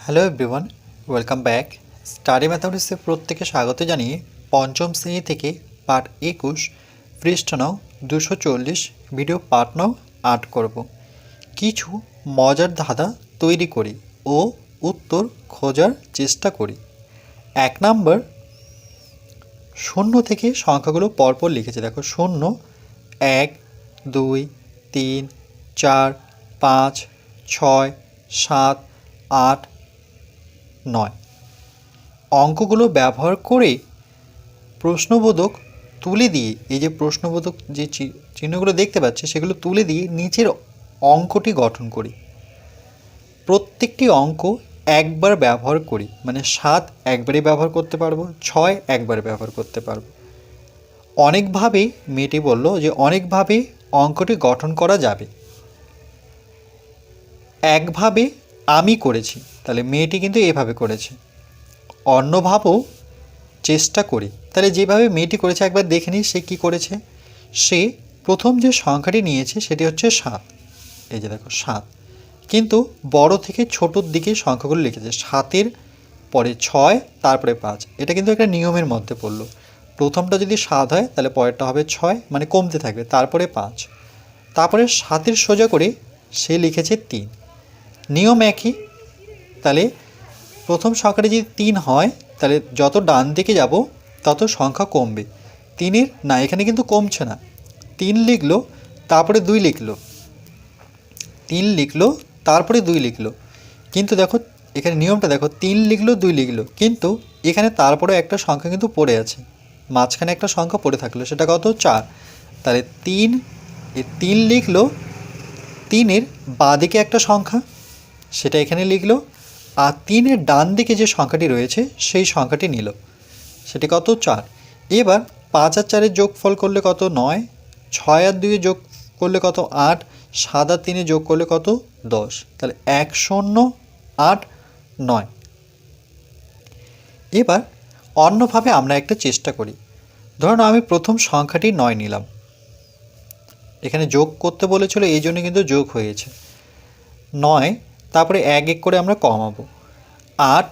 Hello everyone, welcome back. Study ম্যাথামেটিক্সে প্রত্যেকে স্বাগত জানিয়ে পঞ্চম শ্রেণী থেকে পার্ট 21 পৃষ্ঠা নং 240 ভিডিও পার্ট নং 8 করব। কিছু মজার ধাঁধা তৈরি করি ও উত্তর খোঁজার চেষ্টা করি। 1 নাম্বার, শূন্য থেকে সংখ্যাগুলো পরপর লিখেছে। দেখো, 0, 1, 2, 3, 4, 5, 6, 7, 8, 9 অঙ্কগুলো ব্যবহার করে প্রশ্নবোধক তুলে দিয়ে, এই যে প্রশ্নবোধক যে চিহ্নগুলো দেখতে পাচ্ছে সেগুলো তুলে দিয়ে নিচের অঙ্কটি গঠন করি। প্রত্যেকটি অঙ্ক একবার ব্যবহার করি, মানে 7 একবারে ব্যবহার করতে পারবো, 6 একবারে ব্যবহার করতে পারবো। অনেকভাবে মেয়েটি বলল যে অনেকভাবে অঙ্কটি গঠন করা যাবে। একভাবে আমি করেছি, তাহলে মেয়েটি কিন্তু এভাবে করেছে। অন্যভাবেও চেষ্টা করি, তাহলে যেভাবে মেয়েটি করেছে একবার দেখে নিই সে কী করেছে। সে প্রথম যে সংখ্যাটি নিয়েছে সেটি হচ্ছে 7। এই যে দেখো 7, কিন্তু বড় থেকে ছোটোর দিকে সংখ্যাগুলো লিখেছে। 7-এর পরে 6, তারপরে 5। এটা কিন্তু একটা নিয়মের মধ্যে পড়লো। প্রথমটা যদি 7 হয় তাহলে পরেরটা হবে 6, মানে কমতে থাকবে, তারপরে 5, তারপরে 7-এর সোজা করে সে লিখেছে 3। নিয়ম একই। তাহলে প্রথম সংখ্যাটি যদি 3 হয় তাহলে যত ডান দিকে যাব তত সংখ্যা কমবে। 3-এর না, এখানে কিন্তু কমছে না। 3 লিখলো, তারপরে 2 লিখলো, 3 লিখলো, তারপরে 2 লিখলো। কিন্তু দেখো এখানে নিয়মটা দেখো, 3 লিখলো, 2 লিখলো, কিন্তু এখানে তারপরে একটা সংখ্যা কিন্তু পড়ে আছে, মাঝখানে একটা সংখ্যা পড়ে থাকলো, সেটা কত? 4। তাহলে 3 লিখলো, 3-এর বাঁ দিকে একটা সংখ্যা, সেটা এখানে লিখলো, আর 3-এর ডান দিকে যে সংখ্যাটি রয়েছে সেই সংখ্যাটি নিল, সেটি কত? 4। এবার 5 আর 4-এর যোগফল করলে কত? 9। 6 আর 2-এ যোগ করলে কত? 8। 7 আর 3-এ যোগ করলে কত? 10। তাহলে 1, 0, 8, 9। এবার অন্যভাবে আমরা একটা চেষ্টা করি। ধরুন আমি প্রথম সংখ্যাটি 9 নিলাম, এখানে যোগ করতে বলেছিল এই জন্য কিন্তু যোগ হয়েছে। 9, তারপরে 1 1 করে আমরা কমাবো। 8,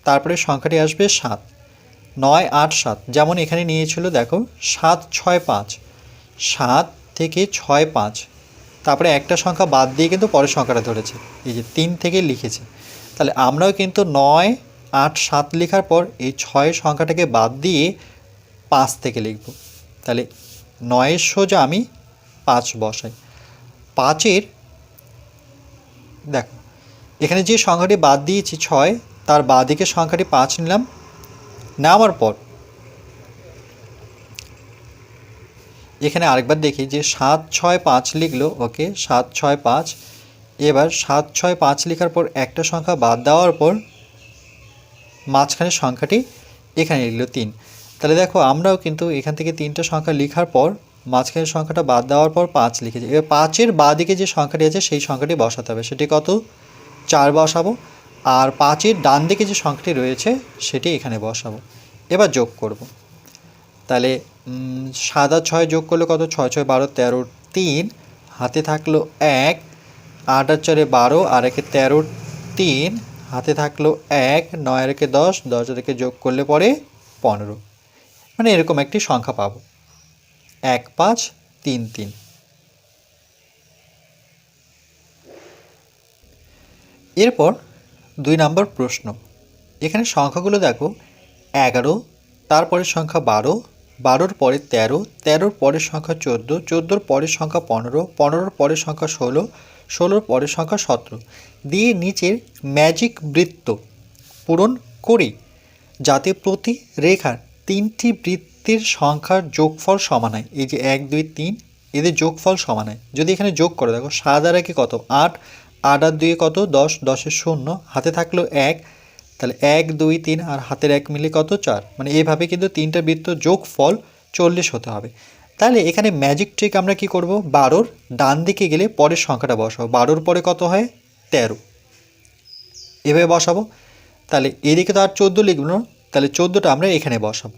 তারপরে সংখ্যাটি আসবে 7। 9, 8, 7, যেমন এখানে নিয়েছিল দেখো 7, 6, 5। 7 থেকে 6, 5, তারপরে একটা সংখ্যা বাদ দিয়ে কিন্তু পরের সংখ্যাটা ধরেছে, এই যে 3 থেকে লিখেছে। তাহলে আমরাও কিন্তু 9, 8, 7 লেখার পর এই 6 সংখ্যাটাকে বাদ দিয়ে 5 থেকে লিখব। তাহলে 9-এর সোজা আমি 5 বসাই। 5-এর দেখো এখানে যে সংখ্যাটি বাদ দিয়েছি 6, তার বাঁ দিকের সংখ্যাটি 5 নিলাম। নেওয়ার পর এখানে আরেকবার দেখি যে 7, 6, 5 লিখলো, ওকে 7, 6, 5। এবার 7, 6, 5 লেখার পর একটা সংখ্যা বাদ দেওয়ার পর মাঝখানের সংখ্যাটি এখানে লিখলো 3। তাহলে দেখো আমরাও কিন্তু এখান থেকে 3টা সংখ্যা লেখার পর মাঝখানের সংখ্যাটা বাদ দেওয়ার পর 5 লিখেছি। এবার 5-এর বাঁ দিকে যে সংখ্যাটি আছে সেই সংখ্যাটি বসাতে হবে, সেটি কত? 4 বসাবো। আর 5-এর ডান দিকে যে সংখ্যাটি রয়েছে সেটি এখানে বসাবো। এবার যোগ করব। তাহলে 7 আর 6 যোগ করলে কত? 6, 6, 12, 13, 3, হাতে থাকলো 1। 8 আর 4, 12, আর 1, 13, 3, হাতে থাকলো 1। 9 আর 1, 10, 10 আর 1 যোগ করলে পরে 15, মানে এরকম একটি সংখ্যা পাবো, 1, 5, 3, 3। এরপর 2 নম্বর প্রশ্ন। এখানে সংখ্যাগুলো দেখো, 11, তারপরের সংখ্যা 12, 12-র পরে 13, 13-র পরের সংখ্যা 14, 14-র পরের সংখ্যা 15, 15-র পরের সংখ্যা 16, 16-র পরের সংখ্যা 17 দিয়ে নিচের ম্যাজিক বৃত্ত পূরণ করি যাতে প্রতি রেখার 3টি বৃত্তের সংখ্যার যোগফল সমান হয়। এই যে 1, 2, 3, এদের যোগফল সমান হয়। যদি এখানে যোগ করো, দেখো 7 আর 1 কত? 8, 8 আর 2 কত? 10, 10-এর 0, হাতে থাকলো 1। তাহলে 1, 2, 3 আর হাতের 1 মিলে কত? 4, মানে এইভাবে কিন্তু 3টা বৃত্ত যোগফল 40 হতে হবে। তাহলে এখানে ম্যাজিক ট্রিক আমরা কি করব? 12-র ডান দিকে গেলে পরের সংখ্যাটা বসাবো। 12-র পরে কত হয়? 13, এভাবে বসাবো। তাহলে এদিকে তো আর 14 লিখব না, তাহলে 14টা আমরা এখানে বসাবো।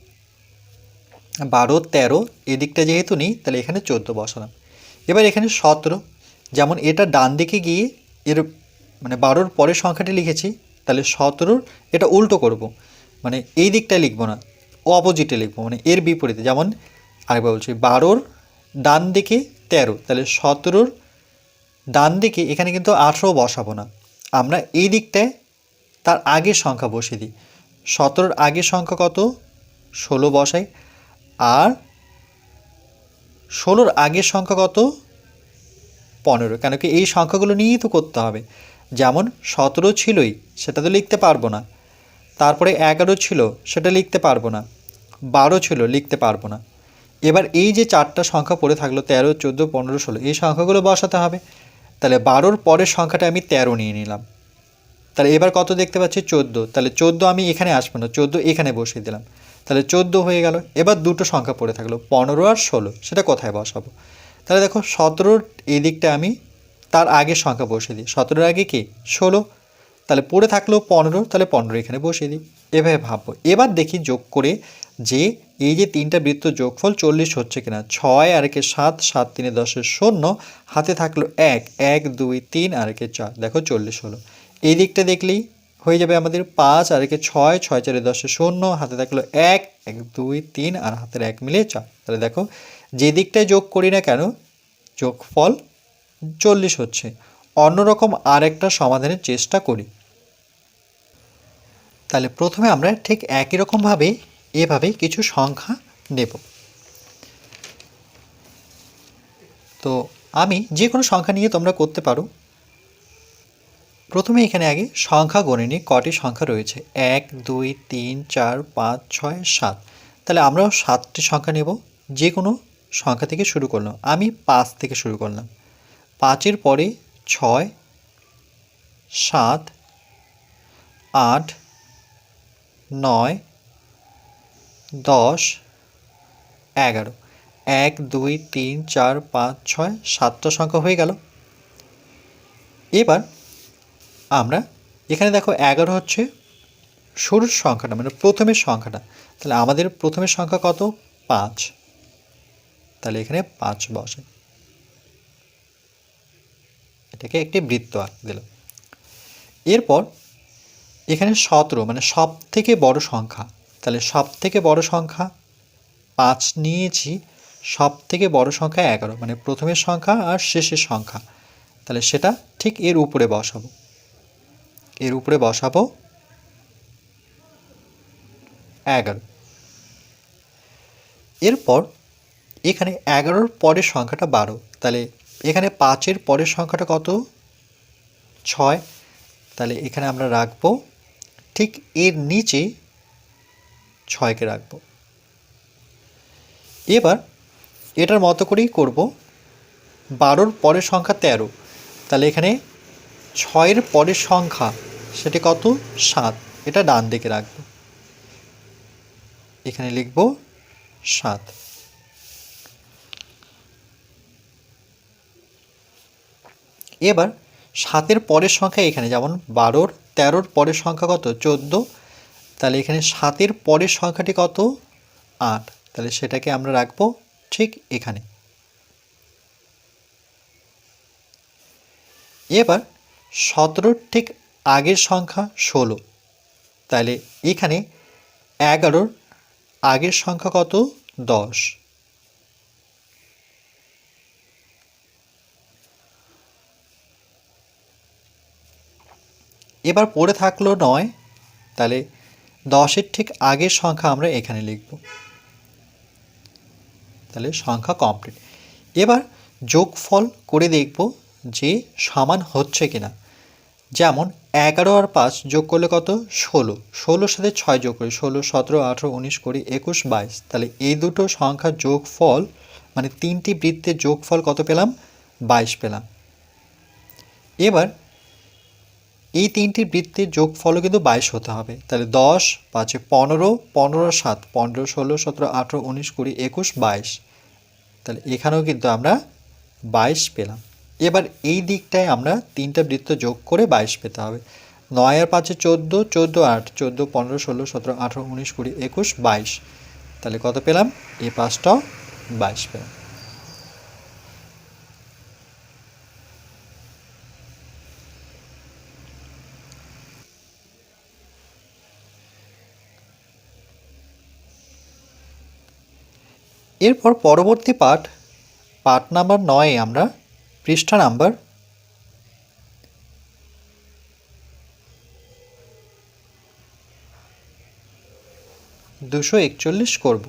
12, 13 এদিকটা যেহেতু নেই তাহলে এখানে 14 বসালাম। এবার এখানে 17, যেমন এটা ডান দিকে গিয়ে এর মানে 12-র পরের সংখ্যাটি লিখেছি, তাহলে 17 এটা উল্টো করব, মানে এই দিকটায় লিখব না, অপোজিটে লিখব, মানে এর বিপরীতে। যেমন আরেকবার বলছি, 12 ডান দিকে 13, তাহলে 17 ডান দিকে এখানে কিন্তু 18 বসাবো না, আমরা এই দিকটায় তার আগের সংখ্যা বসিয়ে দিই। 17 আগের সংখ্যা কত? 16 বসাই। আর 16 আগের সংখ্যা কত? 15। কেন কি এই সংখ্যাগুলো নিয়েই তো করতে হবে। যেমন 17 ছিলই, সেটা তো লিখতে পারবো না। তারপরে 11 ছিল, সেটা লিখতে পারবো না। 12 ছিল, লিখতে পারবো না। এবার এই যে 4টা সংখ্যা পড়ে থাকলো, 13, 14, 15, 16, এই সংখ্যাগুলো বসাতে হবে। তাহলে 12-র পরের সংখ্যাটা আমি 13 নিয়ে নিলাম। তাহলে এবার কত দেখতে পাচ্ছি? 14। তাহলে 14 আমি এখানে আসবো না, 14 এখানে বসিয়ে দিলাম। তাহলে 14 হয়ে গেল। এবার দুটো সংখ্যা পড়ে থাকলো, 15 আর 16, সেটা কোথায় বসাবো? তাহলে দেখো 17-র এই দিকটা আমি তার আগের সংখ্যা বসিয়ে দিই। 17-র আগে কি? 16। তাহলে পড়ে থাকলো 15, তাহলে 15 এখানে বসিয়ে দিই। এভাবে ভাববো। এবার দেখি যোগ করে যে এই যে 3টা বৃত্ত যোগফল 40 হচ্ছে কিনা। 6 আর একে 7, 7 3 10 0, হাতে থাকলো 1, 1 2 3 আর একে 4, দেখো 40 হলো। এই দিকটা দেখলেই হয়ে যাবে আমাদের 5 আর একে 6, 6 4 10 0, হাতে থাকলো 1, 1 2 3 আর হাতের 1 মিলে 4। তাহলে দেখো যে দিকটায় যোগ করি না কেন যোগফল 40 হচ্ছে। অন্যরকম আরেকটা সমাধানের চেষ্টা করি। তাহলে প্রথমে আমরা ঠিক একই রকমভাবে এভাবে কিছু সংখ্যা নেব। তো আমি যে কোনো সংখ্যা নিয়ে তোমরা করতে পারো। প্রথমে এখানে আগে সংখ্যা গণে নিই, কটি সংখ্যা রয়েছে। 1 2 3 4 5 6 7। তাহলে আমরাও 7টি সংখ্যা নেব। যে কোনো সংখ্যা থেকে শুরু করলাম। আমি 5 থেকে শুরু করলাম। 5-এর পরে 6 7 8 9 10 11। 1 2 3 4 5 6 7টা সংখ্যা হয়ে গেল। এবার আমরা এখানে দেখো 11 হচ্ছে শুরুর সংখ্যাটা, মানে প্রথমের সংখ্যাটা। তাহলে আমাদের প্রথমের সংখ্যা কত? 5। তাহলে এখানে 5 বসে, এটাকে একটি বৃত্ত আঁক দিলাম। এরপর এখানে 17, মানে সব থেকে বড় সংখ্যা। তাহলে সব থেকে বড় সংখ্যা 5 নিয়েছি, সব থেকে বড় সংখ্যা 11, মানে প্রথমের সংখ্যা আর শেষের সংখ্যা। তাহলে সেটা ঠিক এর উপরে বসাবো, এর উপরে বসাবো 11। এরপর এখানে 11-র পরের সংখ্যাটা 12। তাহলে এখানে 5-এর পরের সংখ্যাটা কত? 6। তাহলে এখানে আমরা রাখবো ঠিক এর নিচে 6কে রাখবো। এবার এটার মতো করেই করব। 12-র পরের সংখ্যা 13। তাহলে এখানে 6-এর পরের সংখ্যা সেটি কত? 7। এটা ডান দিকে রাখবো, এখানে লিখব 7। এবার 7-এর পরের সংখ্যা এখানে, যেমন 12-র 13-র পরের সংখ্যা কত? 14। তাহলে এখানে 7-এর পরের সংখ্যাটি কত? 8। তাহলে সেটাকে আমরা রাখবো ঠিক এখানে। এবার 17-র ঠিক আগের সংখ্যা 16। তাহলে এখানে 11-র আগের সংখ্যা কত? 10। এবার পড়ে থাকলো 9। তাহলে 10-এর ঠিক আগের সংখ্যা আমরা এখানে লিখব। তাহলে সংখ্যা কমপ্লিট। এবার যোগফল করে দেখব যে সমান হচ্ছে কিনা। যেমন 11 আর 5 যোগ করলে কত? 16। 16-র সাথে 6 যোগ করি, 16 17 18 19 20 21 22। তাহলে এই দুটো সংখ্যার যোগফল, মানে 3টি বৃত্তের যোগফল কত পেলাম? 22 পেলাম। এবার এই 3টি বৃত্তের যোগফলও কিন্তু 22 হতে হবে। তাহলে 10 5 15, 15 7 15 16 17 18 19 20 21 22। তাহলে এখানেও কিন্তু আমরা 22 পেলাম। এবার এই দিকটায় আমরা 3টা বৃত্ত যোগ করে 22 পেতে হবে। 9 আর 5 14, 14 8 14 15 16 17 18 19 20 21 22। তাহলে কত পেলাম? এই পাঁচটাও 22 পেলাম। এরপর পরবর্তী পাঠ নাম্বার 9 আমরা পৃষ্ঠা নাম্বার 241 করব।